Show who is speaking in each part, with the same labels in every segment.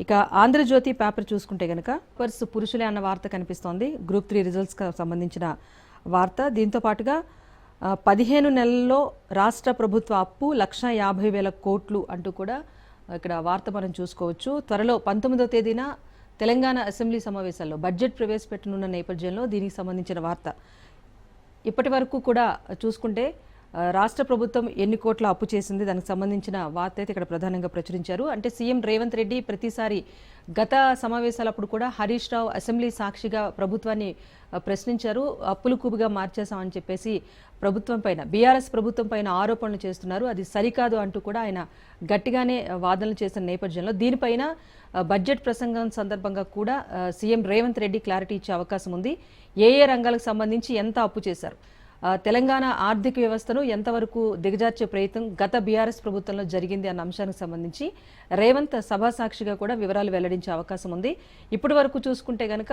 Speaker 1: ఇక ఆంధ్రజ్యోతి పేపర్ చూసుకుంటే గనక పురుషులే అన్న వార్త కనిపిస్తోంది. గ్రూప్ 3 రిజల్ట్స్కి సంబంధించిన వార్త. దీంతో పాటుగా 15 నెలల్లో రాష్ట్ర ప్రభుత్వ అప్పు 1,50,000 కోట్లు అంటూ కూడా ఇక్కడ వార్త మనం చూసుకోవచ్చు. త్వరలో 19వ తేదీన తెలంగాణ అసెంబ్లీ సమావేశాల్లో బడ్జెట్ ప్రవేశపెట్టనున్న నేపథ్యంలో దీనికి సంబంధించిన వార్త. ఇప్పటి వరకు కూడా చూసుకుంటే రాష్ట్ర ప్రభుత్వం ఎన్ని కోట్ల అప్పు చేసింది, దానికి సంబంధించిన వార్త అయితే ఇక్కడ ప్రధానంగా ప్రచురించారు. అంటే సీఎం రేవంత్ రెడ్డి ప్రతిసారి గత సమావేశాలప్పుడు కూడా హరీష్ రావు అసెంబ్లీ సాక్షిగా ప్రభుత్వాన్ని ప్రశ్నించారు. అప్పులు కూబుగా మార్చేశామని చెప్పేసి ప్రభుత్వం పైన, బీఆర్ఎస్ ప్రభుత్వం పైన ఆరోపణలు చేస్తున్నారు. అది సరికాదు అంటూ కూడా ఆయన గట్టిగానే వాదనలు చేసిన నేపథ్యంలో దీనిపైన బడ్జెట్ ప్రసంగం సందర్భంగా కూడా సీఎం రేవంత్ రెడ్డి క్లారిటీ ఇచ్చే అవకాశం ఉంది. ఏ రంగాలకు సంబంధించి ఎంత అప్పు చేశారు, తెలంగాణ ఆర్థిక వ్యవస్థను ఎంతవరకు దిగజార్చే ప్రయత్నం గత బీఆర్ఎస్ ప్రభుత్వంలో జరిగింది అన్న అంశానికి సంబంధించి రేవంత్ సభాసాక్షిగా కూడా వివరాలు వెల్లడించే అవకాశం ఉంది. ఇప్పటి వరకు చూసుకుంటే గనక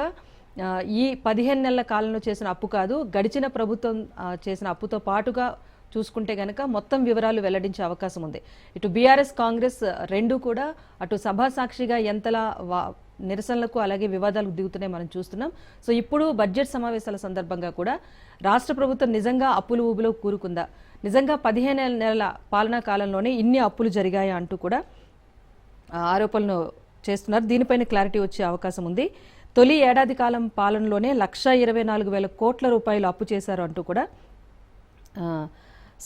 Speaker 1: ఈ 15 నెలల కాలంలో చేసిన అప్పు కాదు, గడిచిన ప్రభుత్వం చేసిన అప్పుతో పాటుగా చూసుకుంటే గనక మొత్తం వివరాలు వెల్లడించే అవకాశం ఉంది. ఇటు బీఆర్ఎస్ కాంగ్రెస్ రెండు కూడా అటు సభాసాక్షిగా ఎంతలా నిరసనలకు అలాగే వివాదాలకు దిగుతున్నాయి మనం చూస్తున్నాం. సో ఇప్పుడు బడ్జెట్ సమావేశాల సందర్భంగా కూడా రాష్ట్ర ప్రభుత్వం నిజంగా అప్పులు ఊబిలో కూరుకుందా, నిజంగా 15 నెలల పాలనా కాలంలోనే ఇన్ని అప్పులు జరిగాయా అంటూ కూడా ఆరోపణలు చేస్తున్నారు. దీనిపైన క్లారిటీ వచ్చే అవకాశం ఉంది. తొలి ఏడాది కాలం పాలనలోనే 1,24,000 కోట్ల రూపాయలు అప్పు చేశారు అంటూ కూడా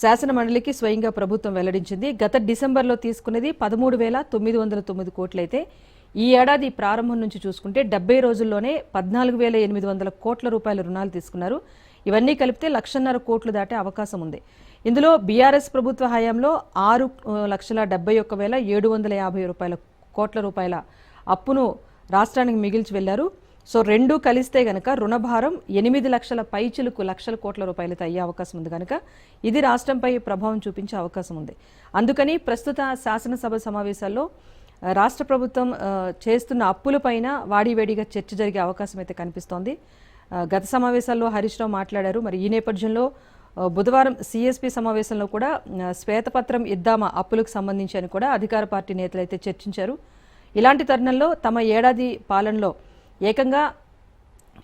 Speaker 1: శాసన మండలికి స్వయంగా ప్రభుత్వం వెల్లడించింది. గత డిసెంబర్లో తీసుకున్నది 13,909 కోట్లయితే ఈ ఏడాది ప్రారంభం నుంచి చూసుకుంటే 70 రోజుల్లోనే 14,800 కోట్ల రూపాయల రుణాలు తీసుకున్నారు. ఇవన్నీ కలిపితే 1,50,000 కోట్లు దాటే అవకాశం ఉంది. ఇందులో బీఆర్ఎస్ ప్రభుత్వ హయాంలో 6,71,750 కోట్ల రూపాయల అప్పును రాష్ట్రానికి మిగిల్చి వెళ్లారు. సో రెండు కలిస్తే గనక రుణభారం 8 లక్షల పైచిలుకు లక్షల కోట్ల రూపాయలతో అయ్యే అవకాశం ఉంది కనుక ఇది రాష్ట్రంపై ప్రభావం చూపించే అవకాశం ఉంది. అందుకని ప్రస్తుత శాసనసభ సమావేశాల్లో రాష్ట్ర ప్రభుత్వం చేస్తున్న అప్పులపైన వాడివేడిగా చర్చ జరిగే అవకాశం అయితే కనిపిస్తోంది. గత సమావేశాల్లో హరీష్ రావు మాట్లాడారు. మరి ఈ నేపథ్యంలో బుధవారం సిఎస్పి సమావేశంలో కూడా శ్వేతపత్రం ఇద్దామా అప్పులకు సంబంధించి అని కూడా అధికార పార్టీ నేతలు అయితే చర్చించారు. ఇలాంటి తరుణంలో తమ ఏడాది పాలనలో ఏకంగా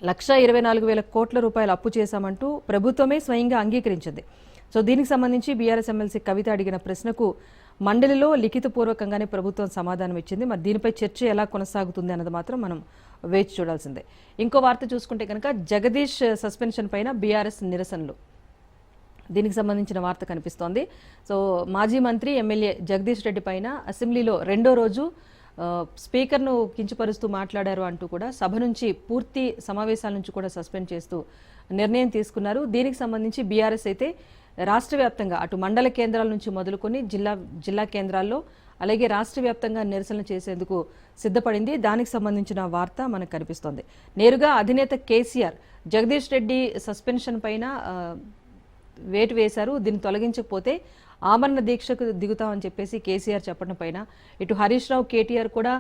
Speaker 1: 1,24,000 కోట్ల రూపాయలు అప్పు చేశామంటూ ప్రభుత్వమే స్వయంగా అంగీకరించింది. సో దీనికి సంబంధించి బీఆర్ఎస్ ఎమ్మెల్సీ కవిత అడిగిన ప్రశ్నకు మండలిలో లిఖితపూర్వకంగానే ప్రభుత్వం సమాధానం ఇచ్చింది. మరి దీనిపై చర్చ ఎలా కొనసాగుతుంది అన్నది మాత్రం మనం వేచి చూడాల్సిందే. ఇంకో వార్త చూసుకుంటే కనుక జగదీష్ సస్పెన్షన్ పైన బీఆర్ఎస్ నిరసనలు, దీనికి సంబంధించిన వార్త కనిపిస్తోంది. సో మాజీ మంత్రి ఎమ్మెల్యే జగదీష్ రెడ్డి పైన అసెంబ్లీలో రెండో రోజు స్పీకర్ను కించపరుస్తూ మాట్లాడారు అంటూ కూడా సభ నుంచి పూర్తి సమావేశాల నుంచి కూడా సస్పెండ్ చేస్తూ నిర్ణయం తీసుకున్నారు. దీనికి సంబంధించి బీఆర్ఎస్ అయితే రాష్ట్ర వ్యాప్తంగా అటు మండల కేంద్రాల నుంచి మొదలుకొని జిల్లా కేంద్రాల్లో అలాగే రాష్ట్ర వ్యాప్తంగా నిరసనలు చేసేందుకు సిద్ధపడింది. దానికి సంబంధించిన వార్త మనకు కనిపిస్తోంది. నేరుగా అధినేత కేసీఆర్ జగదీష్ రెడ్డి సస్పెన్షన్ పైన వేటు వేశారు. దీన్ని తొలగించకపోతే ఆమరణ దీక్షకు దిగుతామని చెప్పేసి కేసీఆర్ చెప్పడం పైన ఇటు హరీష్ రావు, కేటీఆర్ కూడా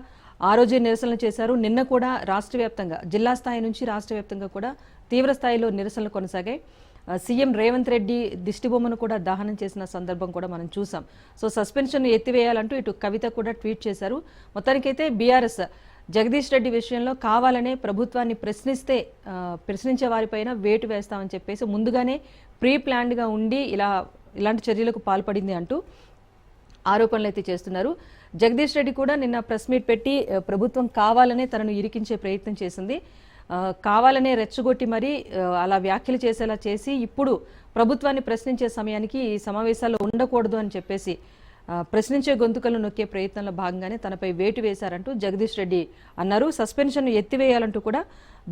Speaker 1: ఆ రోజే నిరసనలు చేశారు. నిన్న కూడా రాష్ట్ర వ్యాప్తంగా జిల్లా స్థాయి నుంచి రాష్ట్ర వ్యాప్తంగా కూడా తీవ్ర స్థాయిలో నిరసనలు కొనసాగాయి. సీఎం రేవంత్ రెడ్డి దిష్టిబొమ్మను కూడా దహనం చేసిన సందర్భం కూడా మనం చూసాం. సో సస్పెన్షన్ ఎత్తివేయాలంటూ ఇటు కవిత కూడా ట్వీట్ చేశారు. మొత్తానికైతే బీఆర్ఎస్ జగదీష్ రెడ్డి విషయంలో కావాలనే ప్రభుత్వాన్ని ప్రశ్నించే వారిపైన వేటు వేస్తామని చెప్పేసి ముందుగానే ప్రీ ప్లాన్డ్గా ఉండి ఇలాంటి చర్యలకు పాల్పడింది అంటూ ఆరోపణలు అయితే చేస్తున్నారు. జగదీష్ రెడ్డి కూడా నిన్న ప్రెస్ మీట్ పెట్టి ప్రభుత్వం కావాలనే తనను ఇరికించే ప్రయత్నం చేసింది, కావాలనే రెచ్చగొట్టి మరి అలా వ్యాఖ్యలు చేసేలా చేసి ఇప్పుడు ప్రభుత్వాన్ని ప్రశ్నించే సమయానికి ఈ సమావేశాల్లో ఉండకూడదు అని చెప్పేసి ప్రశ్నించే గొంతుకలను నొక్కే ప్రయత్నంలో భాగంగానే తనపై వేటు వేశారంటూ జగదీష్ రెడ్డి అన్నారు. సస్పెన్షన్ ఎత్తివేయాలంటూ కూడా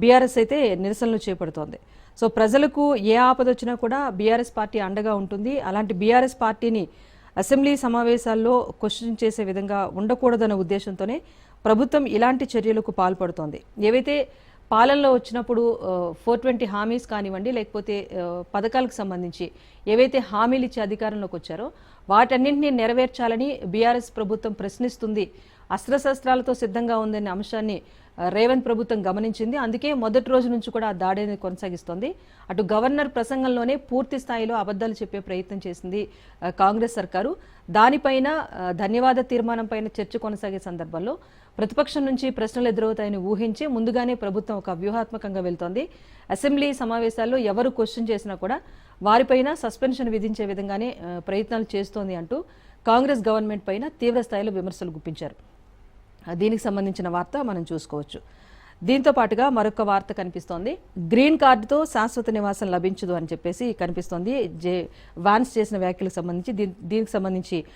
Speaker 1: బీఆర్ఎస్ అయితే నిరసనలు చేపడుతోంది. సో ప్రజలకు ఏ ఆపద వచ్చినా కూడా బీఆర్ఎస్ పార్టీ అండగా ఉంటుంది. అలాంటి బీఆర్ఎస్ పార్టీని అసెంబ్లీ సమావేశాల్లో క్వశ్చన్ చేసే విధంగా ఉండకూడదన్న ఉద్దేశంతోనే ప్రభుత్వం ఇలాంటి చర్యలకు పాల్పడుతోంది. ఏవైతే పాలనలో వచ్చినప్పుడు 420 హామీస్ కానివ్వండి, లేకపోతే పథకాలకు సంబంధించి ఏవైతే హామీలు ఇచ్చి అధికారంలోకి వచ్చారో వాటన్నింటినీ నెరవేర్చాలని బీఆర్ఎస్ ప్రభుత్వం ప్రశ్నిస్తుంది, అస్త్రశస్త్రాలతో సిద్ధంగా ఉందనే అంశాన్ని రేవంత్ ప్రభుత్వం గమనించింది. అందుకే మొదటి రోజు నుంచి కూడా ఆ దాడిని కొనసాగిస్తోంది. అటు గవర్నర్ ప్రసంగంలోనే పూర్తి స్థాయిలో అబద్ధాలు చెప్పే ప్రయత్నం చేసింది కాంగ్రెస్ సర్కారు. దానిపైన ధన్యవాద తీర్మానం పైన చర్చ కొనసాగే సందర్భంలో ప్రతిపక్షం నుంచి ప్రశ్నలు ఎదురవుతాయని ఊహించి ముందుగానే ప్రభుత్వం ఒక వ్యూహాత్మకంగా వెళ్తోంది. అసెంబ్లీ సమావేశాల్లో ఎవరు క్వశ్చన్ చేసినా కూడా వారిపైన సస్పెన్షన్ విధించే విధంగానే ప్రయత్నాలు చేస్తోంది అంటూ కాంగ్రెస్ గవర్నమెంట్ పైన తీవ్ర స్థాయిలో విమర్శలు గుప్పించారు. దీనికి సంబంధించిన వార్త మనం చూసుకోవచ్చు. దీంతో పాటుగా మరొక వార్త కనిపిస్తోంది. గ్రీన్ కార్డుతో శాశ్వత నివాసం లభించదు అని చెప్పేసి కనిపిస్తోంది. వాన్స్ చేసిన వ్యాఖ్యలకు సంబంధించి దీనికి సంబంధించి